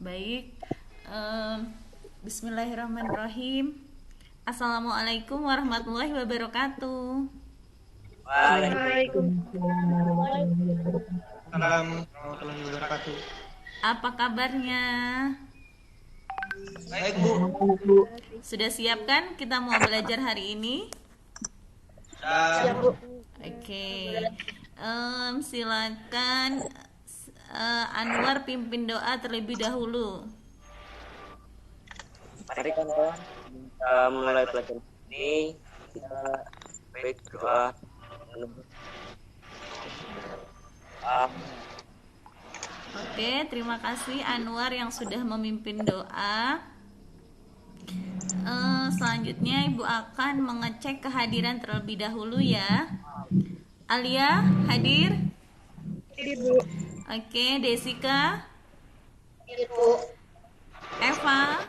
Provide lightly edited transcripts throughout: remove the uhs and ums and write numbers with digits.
Baik. Em, Bismillahirrahmanirrahim. Assalamualaikum warahmatullahi wabarakatuh. Waalaikumsalam. Warahmatullahi wabarakatuh. Apa kabarnya? Baik Bu, Sudah siap kan kita mau belajar hari ini? dan Oke. Silakan Anwar pimpin doa terlebih dahulu. Mari kawan-kawan, kita mulai pelajaran ini. Kita baik berdoa. Oke, terima kasih Anwar yang sudah memimpin doa. Selanjutnya Ibu akan mengecek kehadiran terlebih dahulu ya. Alia, hadir? Hadir, Bu. Oke, Desika, Hadir, Bu. Eva,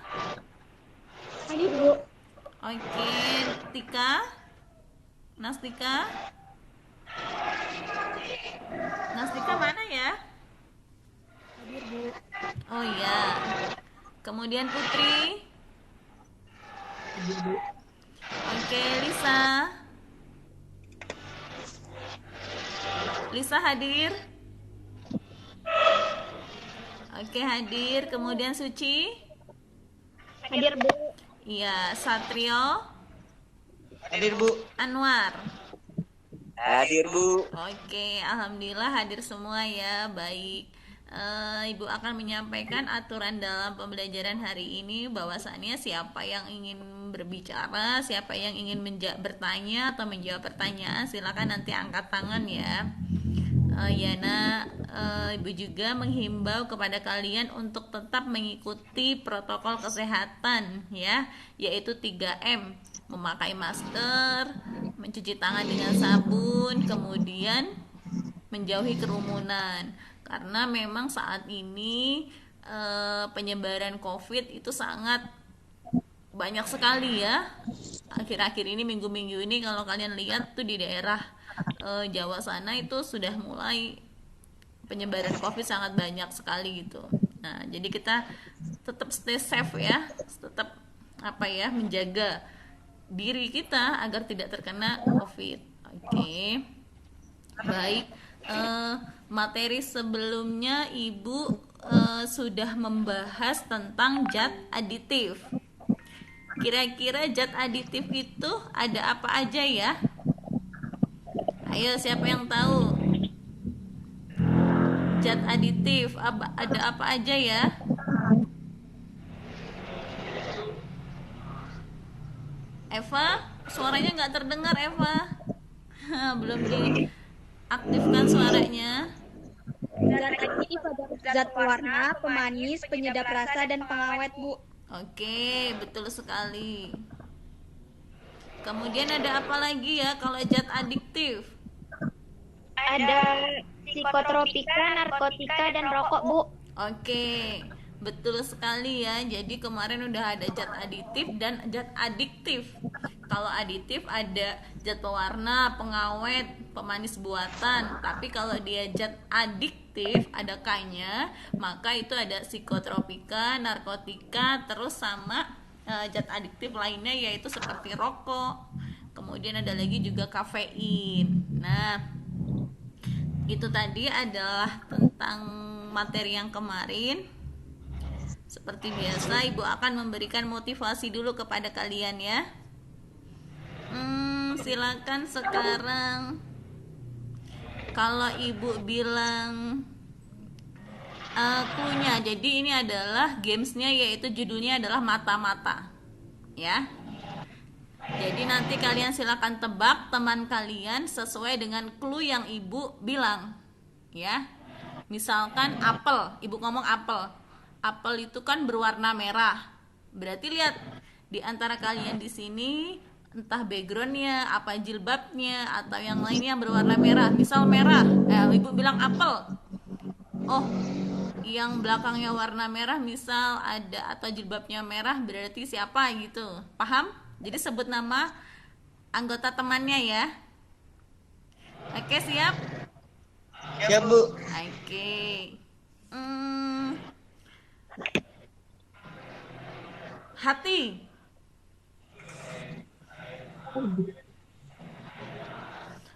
Hadir, Bu. oke, Tika, Nastika, Nastika mana ya? Hadir, Bu. Oh iya, kemudian Putri, Hadir, Bu. oke, Lisa, Lisa hadir? Oke, hadir. Kemudian Suci? Hadir, Bu. Iya, Satrio, hadir Bu. Anwar. Hadir Bu. Oke, alhamdulillah hadir semua ya. Baik. Ibu akan menyampaikan aturan dalam pembelajaran hari ini, bahwasannya siapa yang ingin berbicara, siapa yang ingin bertanya atau menjawab pertanyaan, silakan nanti angkat tangan ya. Yana, Ibu juga menghimbau kepada kalian untuk tetap mengikuti protokol kesehatan ya, yaitu 3M, memakai masker, mencuci tangan dengan sabun, kemudian menjauhi kerumunan. Karena memang saat ini penyebaran COVID itu sangat banyak sekali ya. Akhir-akhir ini, minggu-minggu ini, kalau kalian lihat tuh di daerah Jawa sana itu sudah mulai penyebaran COVID sangat banyak sekali gitu. Nah, jadi kita tetap stay safe ya, tetap menjaga diri kita agar tidak terkena COVID. Oke. Baik. Materi sebelumnya Ibu sudah membahas tentang zat aditif. Kira-kira zat aditif itu ada apa aja ya? Ayo, siapa yang tahu? Zat aditif ada apa aja ya? Eva, suaranya nggak terdengar Eva. Belum diaktifkan suaranya. Zat aktif ada zat pewarna, pemanis, penyedap rasa, dan pengawet, Bu. Oke, betul sekali. Kemudian ada apa lagi ya kalau zat adiktif? Ada psikotropika, narkotika, dan rokok, Bu. Oke, betul sekali ya. Jadi kemarin udah ada zat aditif dan zat adiktif. Kalau aditif ada zat pewarna, pengawet, pemanis buatan. Tapi kalau dia zat adiktif, ada K-nya, maka itu ada psikotropika, narkotika, terus sama zat adiktif lainnya yaitu seperti rokok. Kemudian ada lagi juga kafein. Nah, itu tadi adalah tentang materi yang kemarin. Seperti biasa, Ibu akan memberikan motivasi dulu kepada kalian ya. Silakan sekarang. Kalau Ibu bilang clue-nya, jadi ini adalah gamesnya, yaitu judulnya adalah mata-mata ya. Jadi nanti kalian silakan tebak teman kalian sesuai dengan clue yang Ibu bilang ya. Misalkan apel, Ibu ngomong apel. Apel itu kan berwarna merah. Berarti lihat di antara kalian di sini, entah backgroundnya, apa jilbabnya, atau yang lainnya yang berwarna merah. Misal merah, Ibu bilang apel. Oh, yang belakangnya warna merah, misal ada atau jilbabnya merah, berarti siapa gitu. Paham? Jadi sebut nama anggota temannya ya. Oke, siap? Siap Bu. Oke. Hati.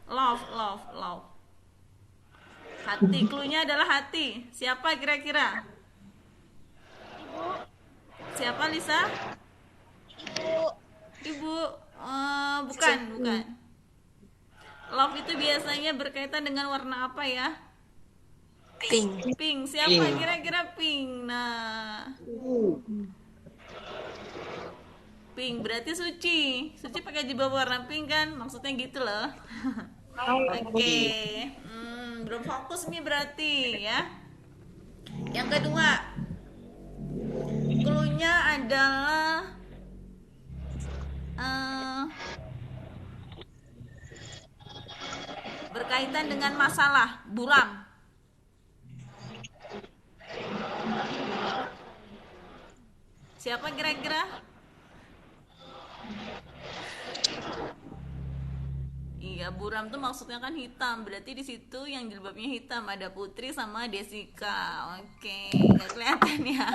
Love, love, love. Hati, cluenya adalah hati. Siapa kira-kira? Siapa Lisa? Ibu. Bukan, bukan. Love itu biasanya berkaitan dengan warna apa ya? Pink. Pink. Siapa kira-kira pink? Nah, pink berarti Suci. Suci pakai jilbab warna pink kan? Maksudnya gitu loh. Oke. Belum fokus nih berarti ya. Yang kedua, cluenya adalah berkaitan dengan masalah buram. Siapa kira-kira? Iya, buram tuh maksudnya kan hitam. Berarti di situ yang jilbabnya hitam ada Putri sama Desika. Oke, nggak kelihatan ya.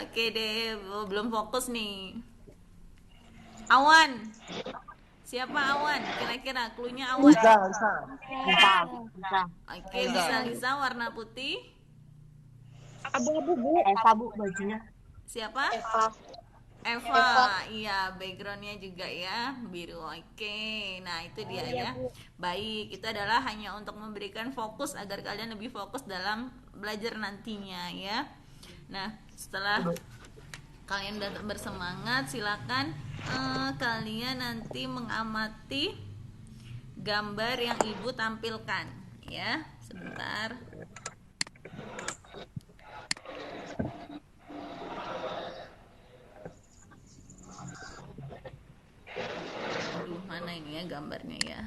Oke deh, belum fokus nih. Awan. Siapa Awan? Kira-kira cluenya Awan. Bisa. Oke, Lisa warna putih. Abu-abu, Bu. Bu bajunya. Siapa? Eva. Iya, backgroundnya juga ya biru. Oke, nah itu dia ya. Baik, itu adalah hanya untuk memberikan fokus agar kalian lebih fokus dalam belajar nantinya ya. Nah, setelah kalian udah bersemangat, silakan kalian nanti mengamati gambar yang ibu tampilkan ya. Sebentar. Aduh, mana ini ya gambarnya ya.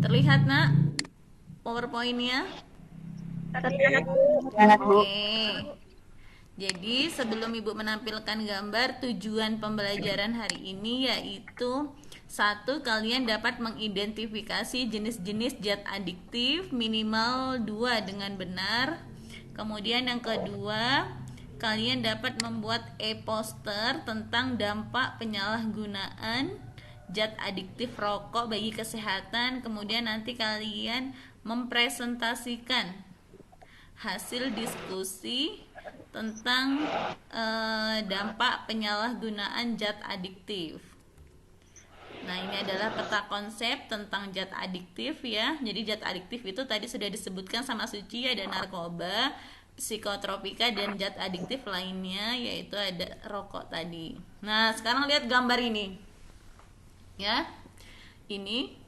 Terlihat nak PowerPoint-nya? Oke. Jadi sebelum ibu menampilkan gambar, tujuan pembelajaran hari ini yaitu satu, kalian dapat mengidentifikasi jenis-jenis zat adiktif minimal 2 dengan benar. Kemudian yang kedua, kalian dapat membuat e-poster tentang dampak penyalahgunaan zat adiktif rokok bagi kesehatan. Kemudian nanti kalian mempresentasikan hasil diskusi tentang dampak penyalahgunaan zat adiktif. Nah, ini adalah peta konsep tentang zat adiktif ya. Jadi zat adiktif itu tadi sudah disebutkan sama Suci, ada narkoba, psikotropika, dan zat adiktif lainnya yaitu ada rokok tadi. Nah, sekarang lihat gambar ini. Ya. Ini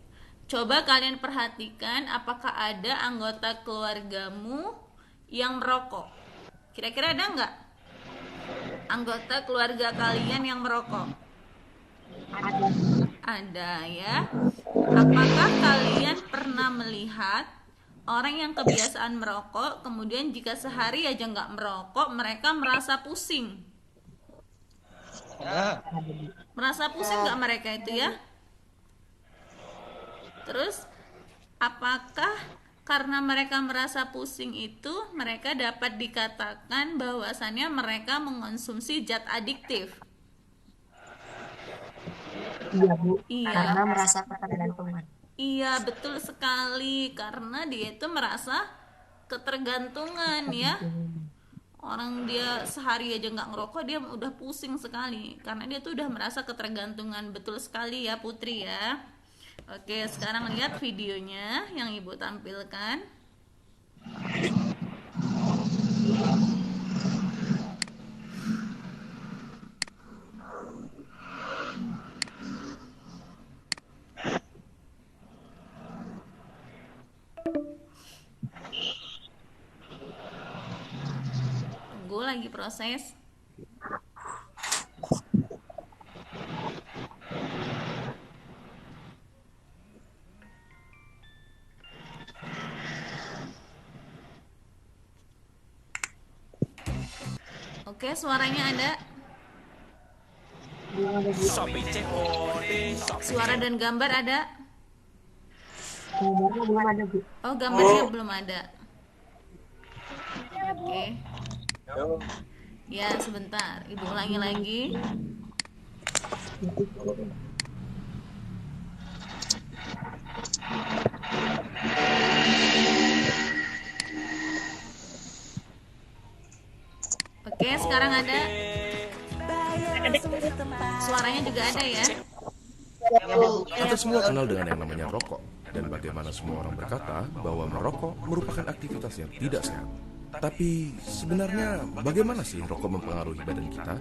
coba kalian perhatikan apakah ada anggota keluargamu yang merokok. Kira-kira ada nggak anggota keluarga kalian yang merokok? Ada ya. Apakah kalian pernah melihat orang yang kebiasaan merokok, kemudian jika sehari aja nggak merokok, mereka merasa pusing? Merasa pusing nggak mereka itu ya? Terus, apakah karena mereka merasa pusing itu, mereka dapat dikatakan bahwasannya mereka mengonsumsi zat adiktif? Iya Bu. Iya. Karena merasa ketergantungan. Iya, betul sekali. Karena dia itu merasa ketergantungan ya. Orang dia sehari aja nggak ngerokok, dia udah pusing sekali. Karena dia tuh udah merasa ketergantungan. Betul sekali ya Putri ya. Oke, sekarang lihat videonya yang ibu tampilkan. Tunggu lagi proses. Oke, suaranya ada? Suara dan gambar ada? Gambarnya belum ada, Bu. Oh, gambarnya belum ada. Oke. Ya, sebentar. Ibu ulangi lagi. Oke, sekarang ada. Suaranya juga ada ya. Kita semua kenal dengan yang namanya rokok, dan bagaimana semua orang berkata bahwa merokok merupakan aktivitas yang tidak sehat. Tapi sebenarnya bagaimana sih rokok mempengaruhi badan kita?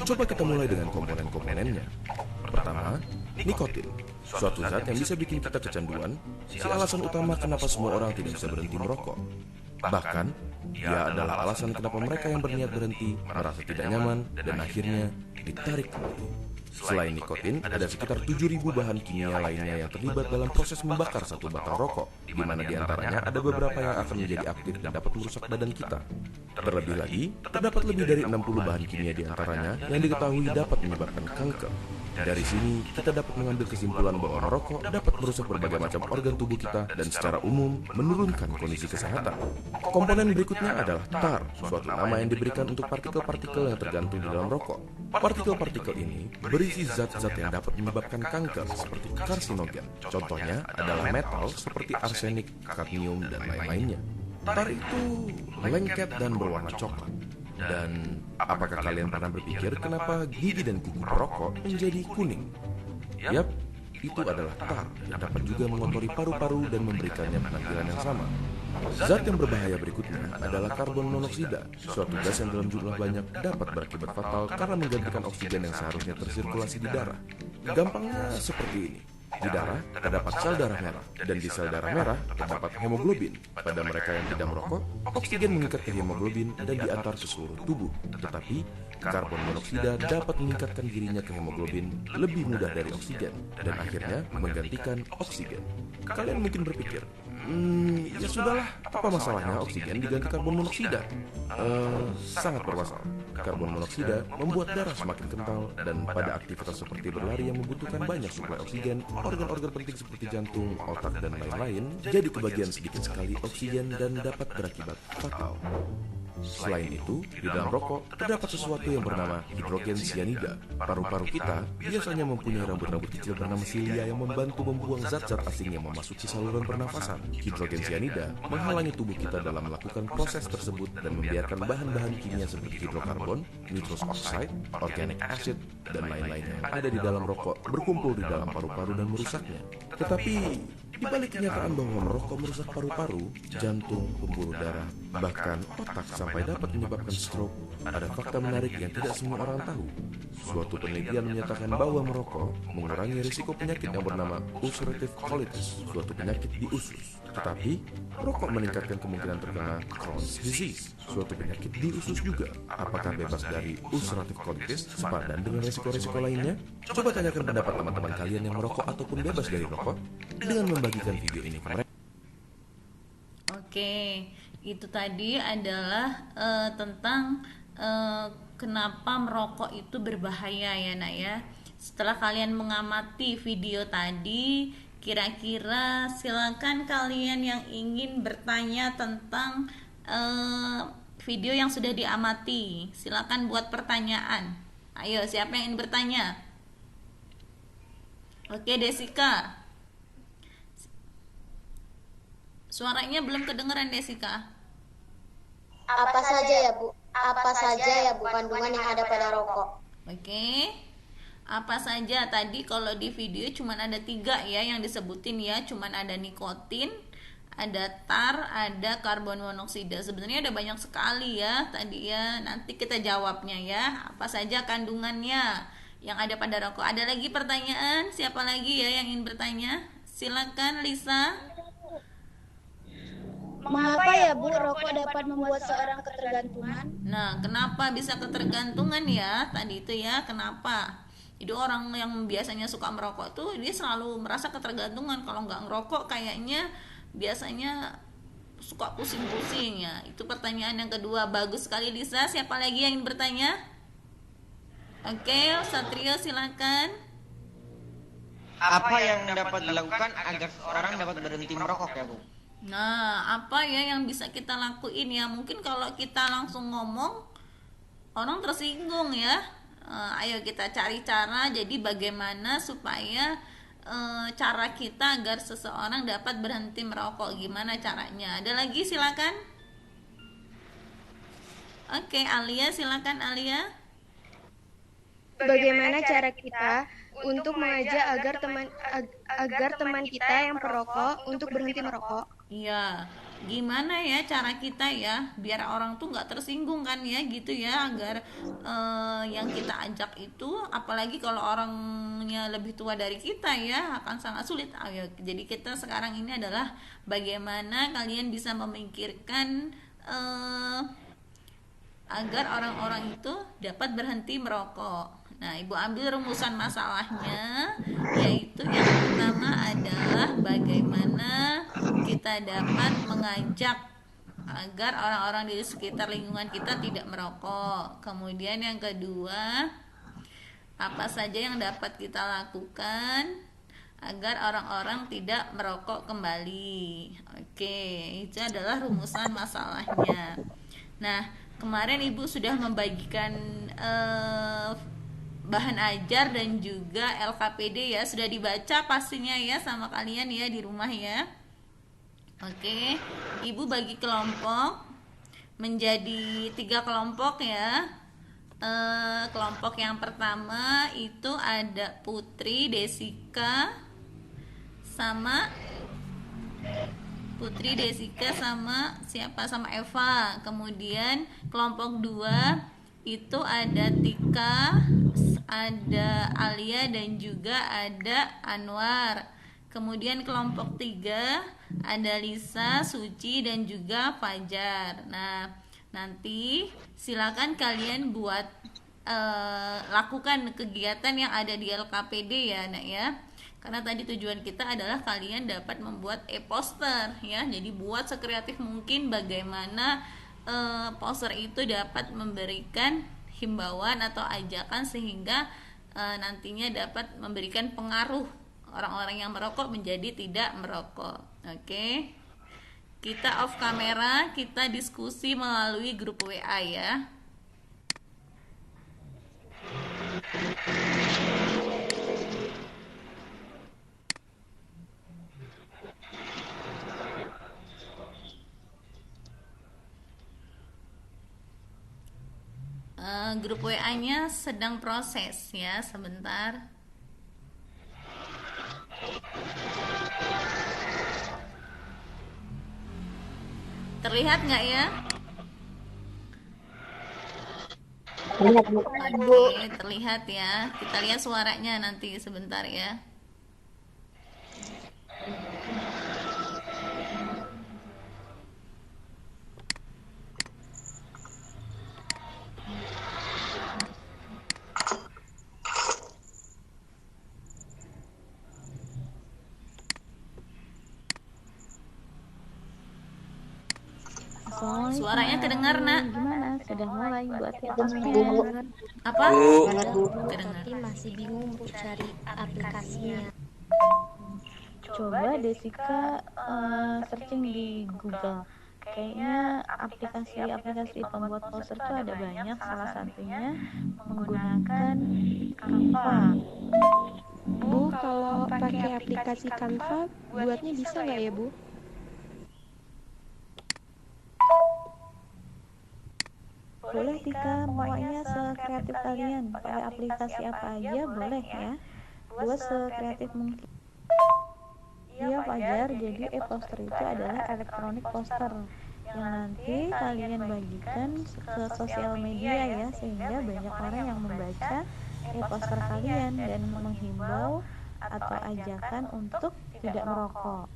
Coba kita mulai dengan komponen-komponennya. Pertama, nikotin. Suatu zat yang bisa bikin kita kecanduan, si alasan utama kenapa semua orang tidak bisa berhenti merokok. Bahkan, dia adalah alasan kenapa mereka yang berniat berhenti merasa tidak nyaman dan akhirnya ditarik kembali. Selain nikotin, ada sekitar 7.000 bahan kimia lainnya yang terlibat dalam proses membakar satu batang rokok, di mana diantaranya ada beberapa yang akan menjadi aktif dan dapat merusak badan kita. Terlebih lagi, terdapat lebih dari 60 bahan kimia diantaranya yang diketahui dapat menyebabkan kanker. Dari sini, kita dapat mengambil kesimpulan bahwa merokok dapat merusak berbagai macam organ tubuh kita dan secara umum menurunkan kondisi kesehatan. Komponen berikutnya adalah tar, suatu nama yang diberikan untuk partikel-partikel yang tergantung di dalam rokok. Partikel-partikel ini berisi zat-zat yang dapat menyebabkan kanker seperti karsinogen. Contohnya adalah metal seperti arsenik, kadmium, dan lain-lainnya. Tar itu lengket dan berwarna coklat. Dan apakah kalian pernah berpikir kenapa gigi dan kuku perokok menjadi kuning? Yap, itu adalah tar yang dapat juga mengotori paru-paru dan memberikannya penampilan yang sama. Zat yang berbahaya berikutnya adalah karbon monoksida, suatu gas yang dalam jumlah banyak dapat berakibat fatal karena menggantikan oksigen yang seharusnya tersirkulasi di darah. Gampangnya seperti ini. Di darah terdapat sel darah merah, dan di sel darah merah terdapat hemoglobin. Pada mereka yang tidak merokok, oksigen mengikat ke hemoglobin dan diantar ke seluruh tubuh. Tetapi, karbon monoksida dapat meningkatkan dirinya ke hemoglobin lebih mudah dari oksigen, dan akhirnya menggantikan oksigen. Kalian mungkin berpikir, ya sudahlah, apa masalahnya oksigen diganti karbon monoksida? Sangat bermasalah. Karbon monoksida membuat darah semakin kental, dan pada aktivitas seperti berlari yang membutuhkan banyak suplai oksigen, organ-organ penting seperti jantung, otak, dan lain-lain jadi kebagian sedikit sekali oksigen dan dapat berakibat fatal. Selain itu, di dalam rokok terdapat sesuatu yang bernama hidrogen cyanida. Paru-paru kita biasanya mempunyai rambut-rambut kecil bernama silia yang membantu membuang zat-zat asing yang memasuki saluran pernafasan. Hidrogen cyanida menghalangi tubuh kita dalam melakukan proses tersebut dan membiarkan bahan-bahan kimia seperti hidrokarbon, nitrous oxide, organic acid, dan lain-lain yang ada di dalam rokok berkumpul di dalam paru-paru dan merusaknya. Tetapi, di balik kenyataan bahwa merokok merusak paru-paru, jantung, pembuluh darah, bahkan otak sampai dapat menyebabkan stroke, ada fakta menarik yang tidak semua orang tahu. Suatu penelitian menyatakan bahwa merokok mengurangi risiko penyakit yang bernama ulcerative colitis, suatu penyakit di usus. Tetapi, merokok meningkatkan kemungkinan terkena Crohn's disease, suatu penyakit di usus juga. Apakah bebas dari ulcerative colitis sepadan dengan risiko-risiko lainnya? Coba tanyakan pendapat teman-teman kalian yang merokok ataupun bebas dari rokok dengan membagikan video ini ke mereka. Oke, itu tadi adalah tentang kenapa merokok itu berbahaya ya nak ya. Setelah kalian mengamati video tadi, kira-kira silakan kalian yang ingin bertanya tentang video yang sudah diamati, silakan buat pertanyaan. Ayo, siapa yang ingin bertanya? Oke, Desika. Suaranya belum kedengeran, Desika. Apa saja ya Bu? Apa saja ya Bu kandungan yang ada pada rokok? Oke. Apa saja tadi kalau di video cuman ada 3 ya yang disebutin ya, cuman ada nikotin, ada tar, ada karbon monoksida. Sebenarnya ada banyak sekali ya tadi ya. Nanti kita jawabnya ya. Apa saja kandungannya yang ada pada rokok? Ada lagi pertanyaan? Siapa lagi ya yang ingin bertanya? Silakan Lisa. Mengapa ya Bu rokok dapat membuat seorang ketergantungan? Nah, kenapa bisa ketergantungan ya? Tadi itu ya, kenapa? Jadi orang yang biasanya suka merokok tuh dia selalu merasa ketergantungan, kalau nggak ngerokok kayaknya biasanya suka pusing-pusing ya. Itu pertanyaan yang kedua. Bagus sekali Lisa. Siapa lagi yang ingin bertanya? Oke, Satrio silakan. Apa yang dapat dilakukan agar seorang dapat berhenti merokok ya Bu? Nah, apa ya yang bisa kita lakuin ya? Mungkin kalau kita langsung ngomong, orang tersinggung ya. Ayo kita cari cara. Jadi bagaimana supaya cara kita agar seseorang dapat berhenti merokok? Gimana caranya? Ada lagi silakan. Oke, Alia silakan Alia. Bagaimana cara kita untuk mengajak agar teman kita yang perokok untuk berhenti merokok? Iya, gimana ya cara kita ya biar orang tuh nggak tersinggung kan ya gitu ya, agar yang kita ajak itu, apalagi kalau orangnya lebih tua dari kita ya, akan sangat sulit. Ayo, jadi kita sekarang ini adalah bagaimana kalian bisa memikirkan agar orang-orang itu dapat berhenti merokok. Nah, Ibu ambil rumusan masalahnya, yaitu yang pertama adalah bagaimana kita dapat mengajak agar orang-orang di sekitar lingkungan kita tidak merokok. Kemudian yang kedua, apa saja yang dapat kita lakukan agar orang-orang tidak merokok kembali. Oke, itu adalah rumusan masalahnya. Nah, kemarin Ibu sudah membagikan bahan ajar dan juga LKPD ya, sudah dibaca pastinya ya sama kalian ya di rumah ya. Oke, Ibu bagi kelompok menjadi 3 kelompok ya. Kelompok yang pertama itu ada Putri, Desika sama siapa, sama Eva. Kemudian kelompok 2 itu ada Tika, ada Alia dan juga ada Anwar. Kemudian kelompok 3 ada Lisa, Suci dan juga Fajar. Nah, nanti silakan kalian buat lakukan kegiatan yang ada di LKPD ya Nak ya. Karena tadi tujuan kita adalah kalian dapat membuat e-poster ya. Jadi buat sekreatif mungkin bagaimana poster itu dapat memberikan himbauan atau ajakan sehingga nantinya dapat memberikan pengaruh orang-orang yang merokok menjadi tidak merokok. Oke. Kita off kamera, kita diskusi melalui grup WA ya. Grup WA-nya sedang proses ya, sebentar. Terlihat nggak ya? Oke, terlihat ya. Kita lihat suaranya nanti sebentar ya. Suaranya kedengar Nak? Gimana? Sudah mulai buat Apa? Kedengar. Tapi masih bingung untuk cari aplikasinya. Coba Desika searching di Google. Kayaknya aplikasi pembuat poster tuh ada banyak. Salah satunya menggunakan Canva. Bu, kalau pakai aplikasi Canva, buatnya bisa nggak ya Bu? Boleh Tika, maunya sekreatif kalian. Pakai aplikasi apa aja boleh ya. Buat sekreatif mungkin. Iya Fajar, jadi e-poster itu adalah elektronik poster yang nanti kalian bagikan ke sosial media ya, sehingga banyak orang yang membaca e-poster kalian dan menghimbau atau ajakan untuk tidak merokok.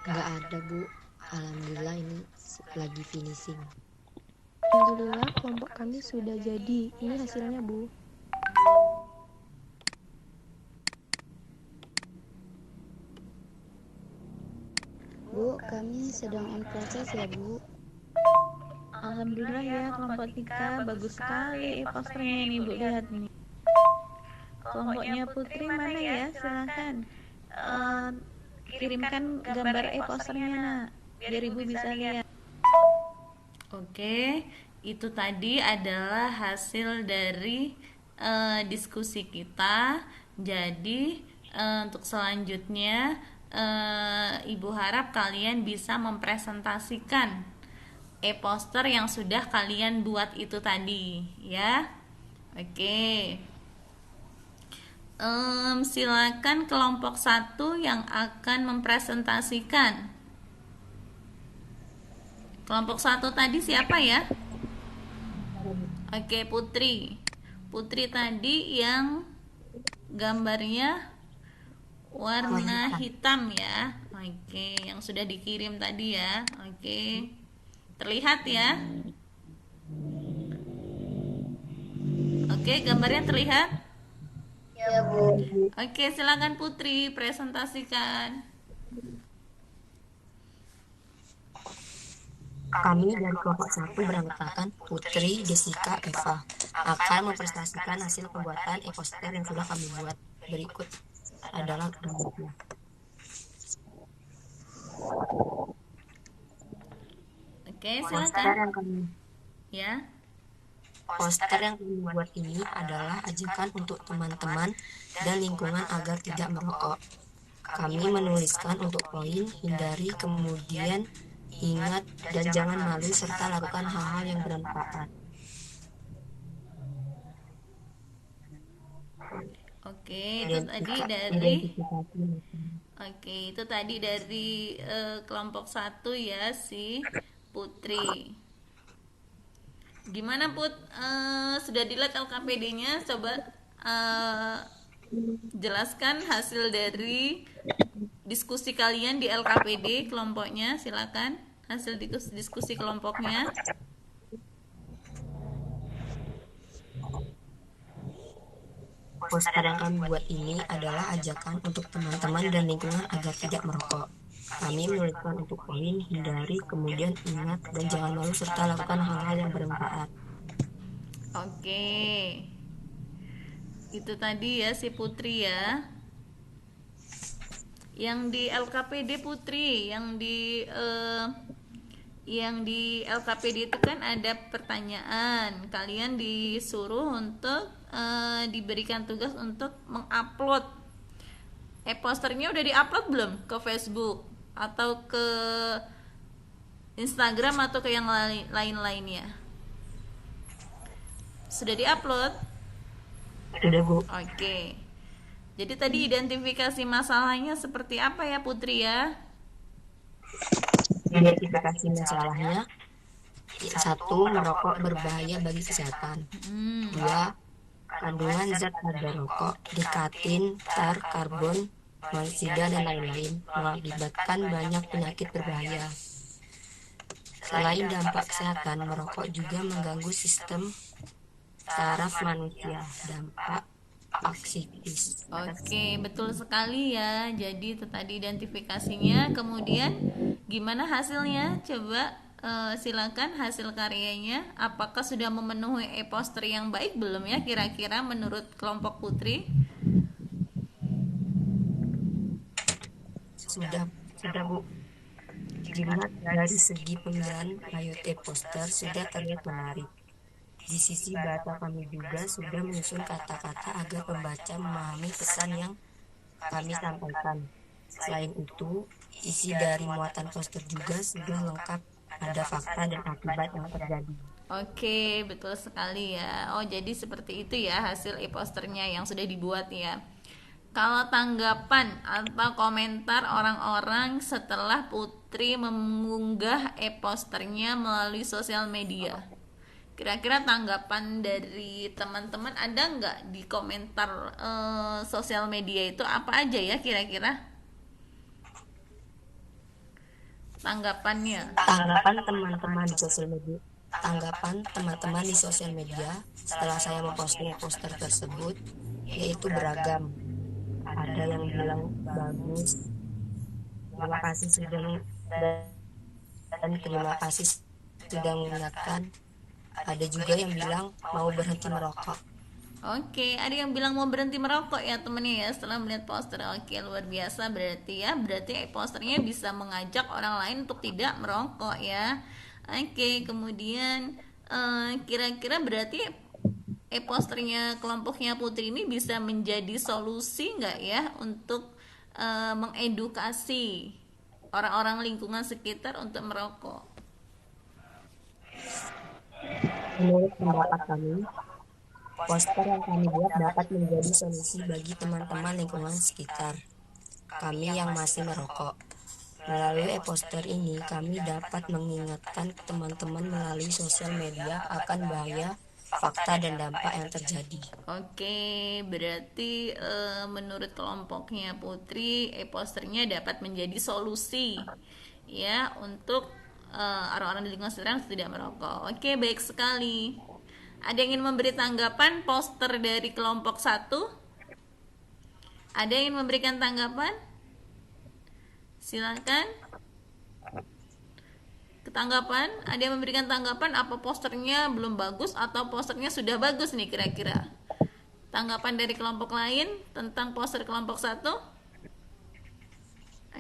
Nggak ada Bu, Alhamdulillah ini lagi finishing. Alhamdulillah kelompok kami sudah jadi. Ini hasilnya, Bu. Bu, kami sedang on proses ya, Bu. Alhamdulillah ya kelompok Tika, bagus sekali posternya ini Bu, lihat nih. Kelompoknya Putri mana ya? Silahkan kirimkan gambar posternya nak, biar Ibu bisa lihat. Oke, itu tadi adalah hasil dari diskusi kita. Jadi untuk selanjutnya Ibu harap kalian bisa mempresentasikan e-poster yang sudah kalian buat itu tadi, ya. Oke. Silakan kelompok 1 yang akan mempresentasikan. Kelompok 1 tadi siapa ya? Oke, Putri. Putri tadi yang gambarnya warna hitam ya. Oke, yang sudah dikirim tadi ya. Oke. Terlihat ya? Oke, gambarnya terlihat? Ya, Bu. Oke, silakan Putri presentasikan. Kami dari kelompok 1 beranggotakan Putri, Jessica, Eva akan mempresentasikan hasil pembuatan e-poster yang sudah kami buat. Berikut adalah gambarnya. Oke, Poster silakan. yang kami Ya. Poster yang kami buat ini adalah ajakan untuk teman-teman dan lingkungan agar tidak merokok. Kami menuliskan untuk poin, hindari, kemudian ingat dan jangan malu serta lakukan hal-hal yang bermanfaat. Oke, itu tadi dari itu tadi dari kelompok 1 ya, si Putri. Gimana Put? Sudah dilihat LKPD-nya? Coba jelaskan hasil dari diskusi kalian di LKPD kelompoknya, silakan. Hasil diskusi kelompoknya. Poster yang kami buat ini adalah ajakan untuk teman-teman dan lingkungan agar tidak merokok. Kami menuliskan untuk poin, hindari, kemudian ingat dan jangan malu serta lakukan hal-hal yang bermanfaat. Oke. Itu tadi ya si Putri ya. Yang di LKPD Putri, yang di LKPD itu kan ada pertanyaan. Kalian disuruh untuk diberikan tugas untuk mengupload e-posternya. Udah diupload belum ke Facebook atau ke Instagram atau ke yang lain-lainnya? Sudah diupload? Sudah, Bu. Oke. Jadi tadi identifikasi masalahnya seperti apa ya Putri ya? Identifikasi masalahnya: 1. Merokok berbahaya bagi kesehatan. 2. Kandungan zat pada rokok, nikotin, tar, karbon, monoksida, dan lain-lain mengakibatkan banyak penyakit berbahaya. Selain dampak kesehatan, merokok juga mengganggu sistem saraf manusia. Dampak psikis. Oke, betul sekali ya. Jadi itu tadi identifikasinya. Kemudian gimana hasilnya? Coba silakan hasil karyanya. Apakah sudah memenuhi e-poster yang baik belum ya kira-kira menurut kelompok Putri? Sudah Bu. Dilihat dari segi pemilihan layout e-poster sudah terlihat menarik. Di sisi bahasa kami juga sudah menyusun kata-kata agar pembaca memahami pesan yang kami sampaikan. Selain itu, isi dari muatan poster juga sudah lengkap, ada fakta dan akibat yang terjadi. Oke, betul sekali ya. Oh, jadi seperti itu ya hasil e-posternya yang sudah dibuat ya. Kalau tanggapan atau komentar orang-orang setelah Putri mengunggah e-posternya melalui sosial media, kira-kira tanggapan dari teman-teman ada nggak di komentar sosial media itu apa aja ya kira-kira? Tanggapannya. Tanggapan teman-teman di sosial media. Tanggapan teman-teman di sosial media setelah saya memposting poster tersebut yaitu beragam. Ada yang bilang bagus, terima kasih sudah dan terima kasih sudah mengingatkan. Ada juga yang bilang mau berhenti merokok. Oke, ada yang bilang mau berhenti merokok ya temennya ya setelah melihat poster. Oke, luar biasa berarti ya. Berarti posternya bisa mengajak orang lain untuk tidak merokok ya. Oke, kemudian kira-kira berarti posternya kelompoknya Putri ini bisa menjadi solusi nggak ya untuk mengedukasi orang-orang lingkungan sekitar untuk merokok? Menurut pendapat kami, poster yang kami buat dapat menjadi solusi bagi teman-teman lingkungan sekitar kami yang masih merokok. Melalui poster ini, kami dapat mengingatkan teman-teman melalui sosial media akan bahaya, fakta, dan dampak yang terjadi. Oke, berarti menurut kelompoknya Putri, posternya dapat menjadi solusi ya untuk orang-orang di lingkungan sekitar yang tidak merokok. Oke, baik sekali. Ada yang ingin memberi tanggapan poster dari kelompok 1? Ada yang ingin memberikan tanggapan? Silakan. Ketanggapan? Ada yang memberikan tanggapan apa posternya belum bagus atau posternya sudah bagus nih kira-kira? Tanggapan dari kelompok lain tentang poster kelompok 1?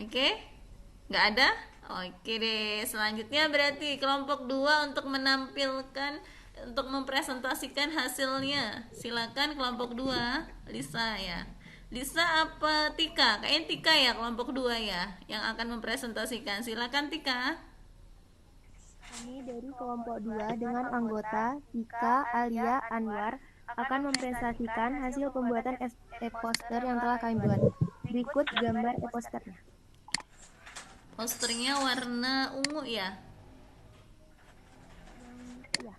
Oke? Nggak ada? Oke deh, selanjutnya berarti kelompok 2 untuk menampilkan, untuk mempresentasikan hasilnya. Silakan kelompok 2, Lisa ya. Lisa apa Tika? Kayaknya Tika ya kelompok 2 ya yang akan mempresentasikan. Silakan Tika. Kami dari kelompok 2 dengan anggota Tika, Alia, Anwar akan mempresentasikan hasil pembuatan e-poster yang telah kami buat. Berikut gambar e-posternya. Posternya warna ungu ya? Ya.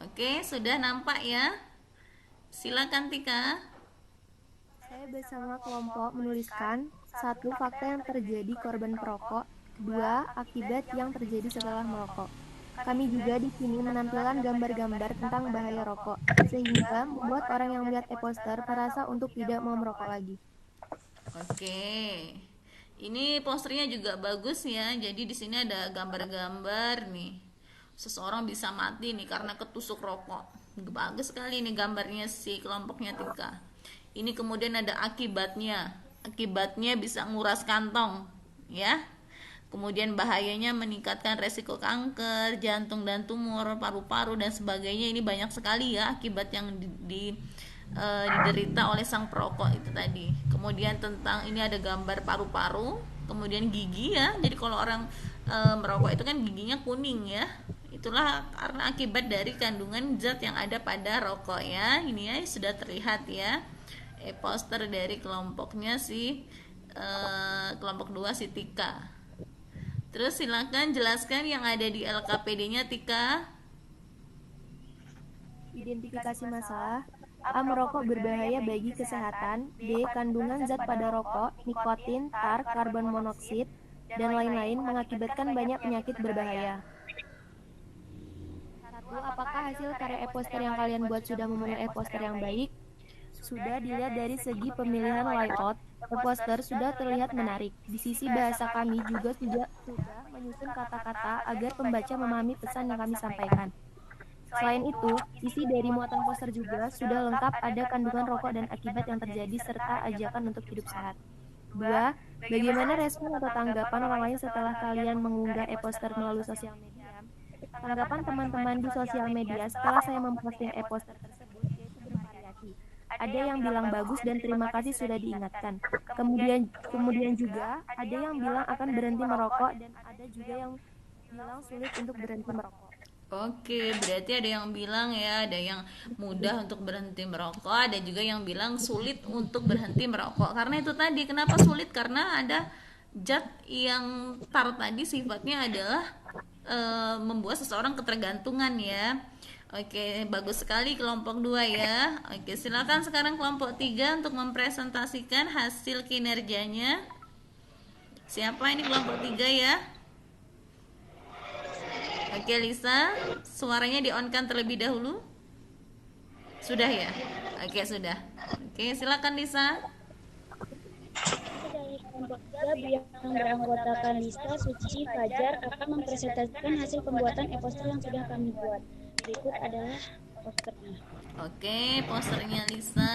Oke, sudah nampak ya? Silakan Tika. Saya bersama kelompok menuliskan 1. Fakta yang terjadi korban perokok, 2. Akibat yang terjadi setelah merokok. Kami juga di sini menampilkan gambar-gambar tentang bahaya rokok, sehingga membuat orang yang melihat e-poster merasa untuk tidak mau merokok lagi. Oke. Ini posternya juga bagus ya. Jadi di sini ada gambar-gambar nih. Seseorang bisa mati nih karena ketusuk rokok. Bagus sekali nih gambarnya si kelompoknya Tika. Ini kemudian ada akibatnya. Akibatnya bisa nguras kantong, ya. Kemudian bahayanya meningkatkan resiko kanker, jantung dan tumor, paru-paru dan sebagainya. Ini banyak sekali ya akibat yang diderita oleh sang perokok itu tadi. Kemudian tentang ini ada gambar paru-paru, kemudian gigi ya. Jadi kalau orang merokok itu kan giginya kuning ya. Itulah karena akibat dari kandungan zat yang ada pada rokok ya. Ini ya sudah terlihat ya. Poster dari kelompoknya si kelompok 2 si Tika. Terus silakan jelaskan yang ada di LKPD-nya Tika. Identifikasi masalah. A. Merokok berbahaya bagi kesehatan. B. Kandungan zat pada rokok, nikotin, tar, karbon monoksida, dan lain-lain mengakibatkan banyak penyakit berbahaya. 1. Apakah hasil karya e-poster yang kalian buat sudah memenuhi e-poster yang baik? Sudah dilihat dari segi pemilihan layout, e-poster sudah terlihat menarik. Di sisi bahasa kami juga sudah menyusun kata-kata agar pembaca memahami pesan yang kami sampaikan. Selain itu, isi dari muatan poster juga sudah lengkap, ada kandungan rokok dan akibat yang terjadi serta ajakan untuk hidup sehat. 2. Bagaimana respon atau tanggapan orang lain setelah kalian mengunggah e-poster melalui sosial media? Tanggapan teman-teman di sosial media setelah saya memposting e-poster tersebut yaitu bervariasi. Ada yang bilang bagus dan terima kasih sudah diingatkan. Kemudian juga ada yang bilang akan berhenti merokok dan ada juga yang bilang sulit untuk berhenti merokok. Oke, berarti ada yang bilang ya, ada yang mudah untuk berhenti merokok, ada juga yang bilang sulit untuk berhenti merokok. Karena itu tadi, kenapa sulit? Karena ada zat yang tar tadi sifatnya adalah membuat seseorang ketergantungan ya. Oke, bagus sekali kelompok 2 ya. Oke, silakan sekarang kelompok 3 untuk mempresentasikan hasil kinerjanya. Siapa ini kelompok 3 ya? Oke Lisa, suaranya di-on-kan terlebih dahulu. Sudah ya? Oke, sudah. Oke, silakan Lisa. Dari kelompok 3 yang beranggotakan Lisa, Suci, Fajar akan mempresentasikan hasil pembuatan e-poster yang sudah kami buat. Berikut adalah posternya. Oke, posternya Lisa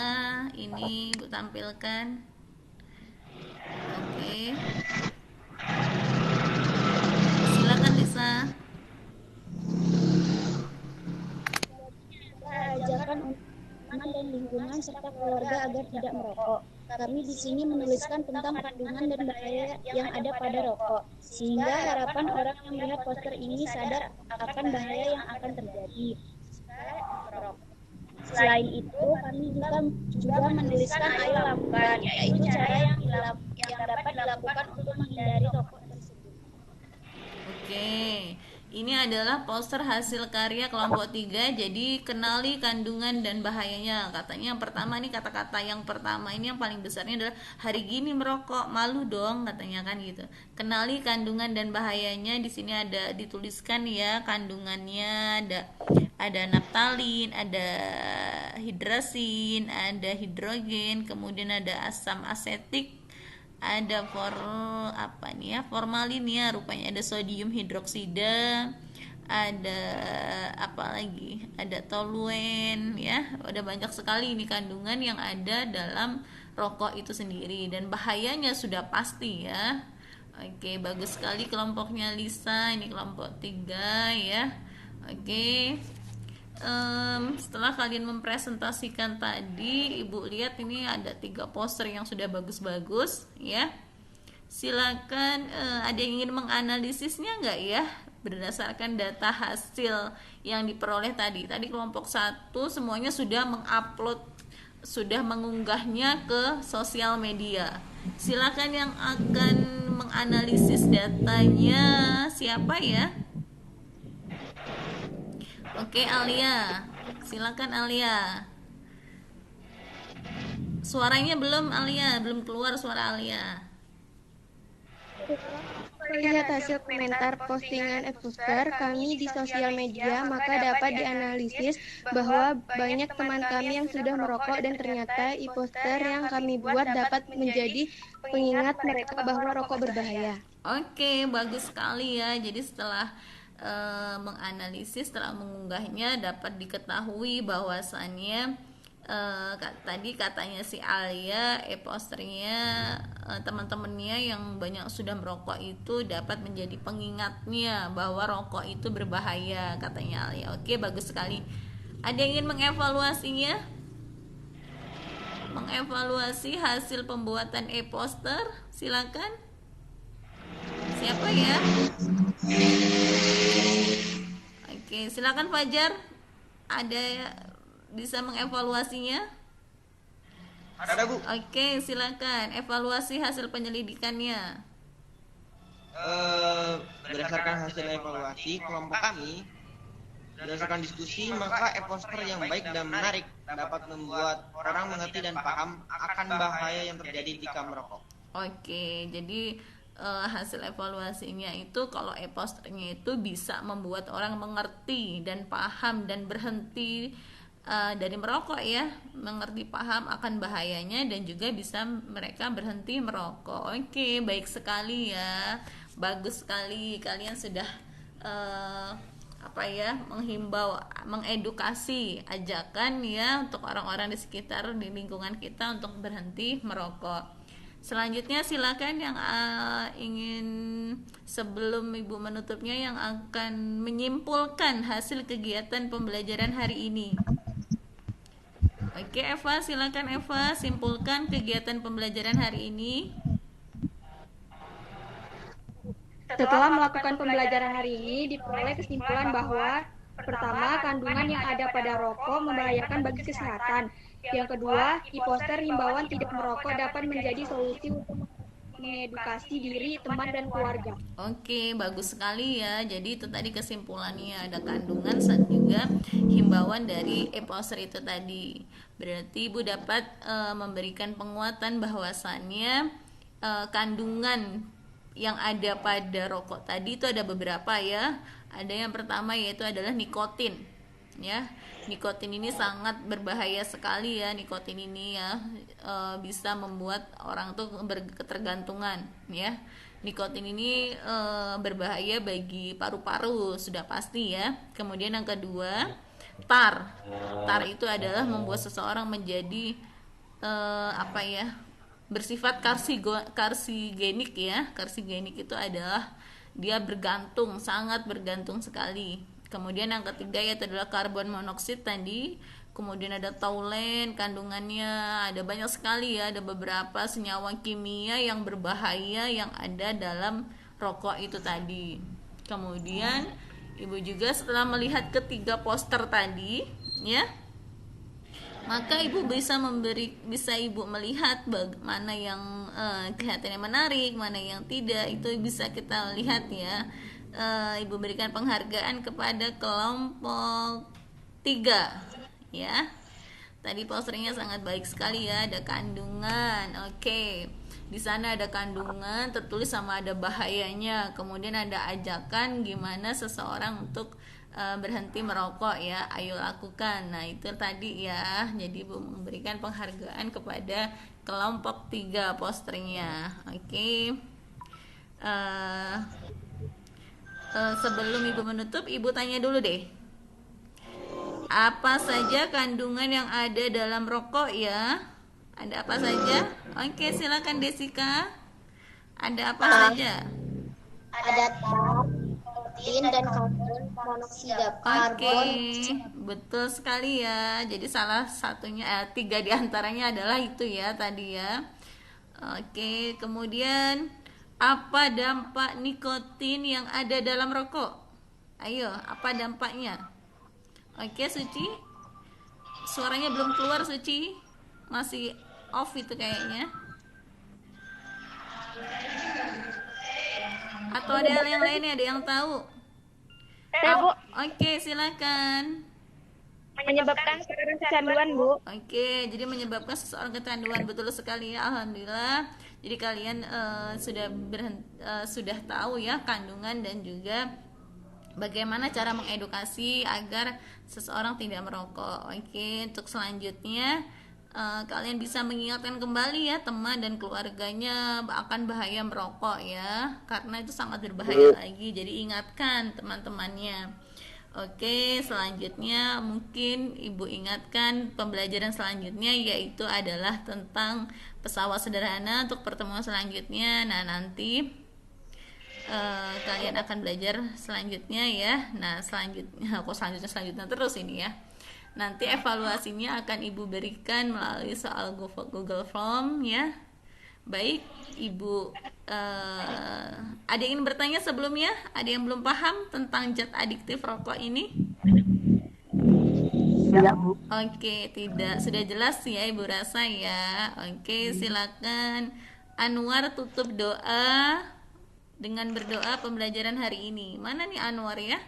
ini Ibu tampilkan. Oke. Silakan Lisa. Ajakan untuk aman dan lingkungan serta keluarga agar tidak merokok. Kami di sini menuliskan tentang kandungan dan bahaya yang ada pada rokok, sehingga harapan orang yang melihat poster ini sadar akan bahaya yang akan terjadi. Selain itu, kami juga menuliskan ayo lakukan, yaitu cara yang dapat dilakukan untuk menghindari rokok tersebut. Oke, ini adalah poster hasil karya kelompok 3. Jadi kenali kandungan dan bahayanya. Katanya yang pertama nih, kata-kata yang pertama ini yang paling besarnya adalah hari gini merokok, malu dong katanya kan gitu. Kenali kandungan dan bahayanya. Di sini ada dituliskan ya kandungannya, ada naptalin, ada hidrasin, ada hidrogen, kemudian ada asam asetik, ada formalin ya, rupanya ada sodium hidroksida, ada apa lagi, ada toluen ya, ada banyak sekali ini kandungan yang ada dalam rokok itu sendiri, dan bahayanya sudah pasti ya. Oke, bagus sekali kelompoknya Lisa, ini kelompok 3 ya. Oke, setelah kalian mempresentasikan tadi, Ibu lihat ini ada 3 poster yang sudah bagus-bagus ya. Silakan, ada yang ingin menganalisisnya nggak ya berdasarkan data hasil yang diperoleh tadi. Tadi kelompok 1 semuanya sudah mengupload, sudah mengunggahnya ke sosial media. Silakan yang akan menganalisis datanya siapa ya? Oke, Alia. Silakan Alia. Suaranya belum Alia, belum keluar suara Alia. Melihat hasil komentar postingan e-poster kami di sosial media, maka dapat dianalisis bahwa banyak teman kami yang sudah merokok dan ternyata e-poster yang kami buat dapat menjadi pengingat mereka bahwa rokok berbahaya. Oke, bagus sekali ya. Jadi setelah menganalisis, setelah mengunggahnya dapat diketahui bahwasannya tadi katanya si Alia e-posternya teman-temannya yang banyak sudah merokok itu dapat menjadi pengingatnya bahwa rokok itu berbahaya katanya Alia. Oke, bagus sekali. Ada yang ingin mengevaluasinya? Mengevaluasi hasil pembuatan e-poster? Silakan. Siapa ya? Oke, silakan Fajar. Ada bisa mengevaluasinya? Ada Bu. Oke, silakan evaluasi hasil penyelidikannya. Berdasarkan hasil evaluasi kelompok kami, berdasarkan diskusi, maka e-poster yang baik dan menarik dapat membuat orang mengerti dan paham akan bahaya yang terjadi jika merokok. Oke, jadi hasil evaluasinya itu kalau e-posternya itu bisa membuat orang mengerti dan paham dan berhenti dari merokok ya, mengerti paham akan bahayanya dan juga bisa mereka berhenti merokok. Oke, baik sekali ya, bagus sekali kalian sudah menghimbau, mengedukasi, ajakan ya untuk orang-orang di sekitar, di lingkungan kita untuk berhenti merokok. Selanjutnya silakan yang ingin, sebelum Ibu menutupnya, yang akan menyimpulkan hasil kegiatan pembelajaran hari ini. Oke, Eva, silakan Eva, simpulkan kegiatan pembelajaran hari ini. Setelah melakukan pembelajaran hari ini, diperoleh kesimpulan bahwa pertama, kandungan yang ada pada rokok membahayakan bagi kesehatan. Yang kedua, e-poster himbauan tidak merokok dapat menjadi solusi untuk mengedukasi diri, teman, dan keluarga. Oke, bagus sekali ya. Jadi itu tadi kesimpulannya, ada kandungan dan juga himbauan dari e-poster itu tadi. Berarti Ibu dapat memberikan penguatan bahwasannya kandungan yang ada pada rokok tadi itu ada beberapa ya. Ada yang pertama yaitu adalah nikotin. Ya, nikotin ini sangat berbahaya sekali ya. Nikotin ini ya bisa membuat orang tuh berketergantungan ya. Nikotin ini berbahaya bagi paru-paru, sudah pasti ya. Kemudian yang kedua, tar. Tar itu adalah membuat seseorang menjadi bersifat karsigenik ya. Karsigenik itu adalah dia bergantung, sangat bergantung sekali. Kemudian yang ketiga yaitu adalah karbon monoksida tadi. Kemudian ada taulen, kandungannya ada banyak sekali ya, ada beberapa senyawa kimia yang berbahaya yang ada dalam rokok itu tadi. Kemudian ibu juga setelah melihat ketiga poster tadi ya, maka ibu bisa ibu melihat mana yang kelihatannya menarik, mana yang tidak, itu bisa kita lihat ya. Ibu berikan penghargaan kepada kelompok 3 ya. Tadi posternya sangat baik sekali ya, ada kandungan. Oke. Di sana ada kandungan, tertulis sama ada bahayanya. Kemudian ada ajakan gimana seseorang untuk berhenti merokok ya. Ayo lakukan. Nah, itu tadi ya. Jadi Ibu memberikan penghargaan kepada kelompok 3 posternya. Oke. Sebelum Ibu menutup, Ibu tanya dulu deh. Apa saja kandungan yang ada dalam rokok ya? Ada apa saja? Oke, silakan Desika. Ada apa saja? Ada tar, nikotin, dan karbon monoksida. Oke, betul sekali ya. Jadi salah satunya 3 diantaranya adalah itu ya tadi ya. Oke, kemudian apa dampak nikotin yang ada dalam rokok? Ayo, apa dampaknya? Oke, Suci. Suaranya belum keluar, Suci. Masih off itu kayaknya. Atau ada hal yang lainnya, ada yang tahu? Bu. Oke, silakan. Menyebabkan seseorang kecanduan, Bu. Oke, jadi menyebabkan seseorang kecanduan, betul sekali ya, alhamdulillah. Jadi kalian sudah tahu ya kandungan dan juga bagaimana cara mengedukasi agar seseorang tidak merokok. Oke, untuk selanjutnya kalian bisa mengingatkan kembali ya teman dan keluarganya akan bahaya merokok ya, karena itu sangat berbahaya lagi. Jadi ingatkan teman-temannya. Oke, selanjutnya mungkin Ibu ingatkan pembelajaran selanjutnya yaitu adalah tentang pesawat sederhana untuk pertemuan selanjutnya. Nah, nanti kalian akan belajar selanjutnya ya. Nah, selanjutnya terus ini ya. Nanti evaluasinya akan Ibu berikan melalui soal Google Form ya. Baik, Ibu ada yang ingin bertanya sebelumnya? Ada yang belum paham tentang zat adiktif rokok ini? Ya, Bu. Oke, tidak. Sudah jelas ya Ibu rasa ya. Oke, silakan Anwar tutup doa dengan berdoa pembelajaran hari ini. Mana nih Anwar ya?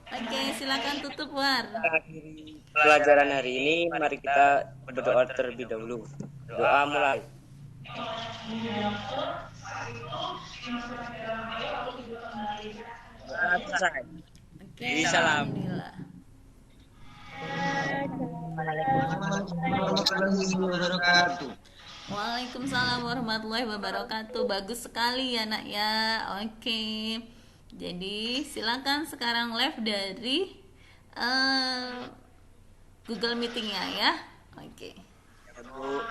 Oke, silakan tutup War. Pelajaran hari ini mari kita berdoa terlebih dahulu. Doa mulai. Oke, salam. Waalaikumsalam warahmatullahi wabarakatuh. Bagus sekali ya nak ya. Oke. Jadi silakan sekarang live dari Google Meeting ya. Oke. Bu.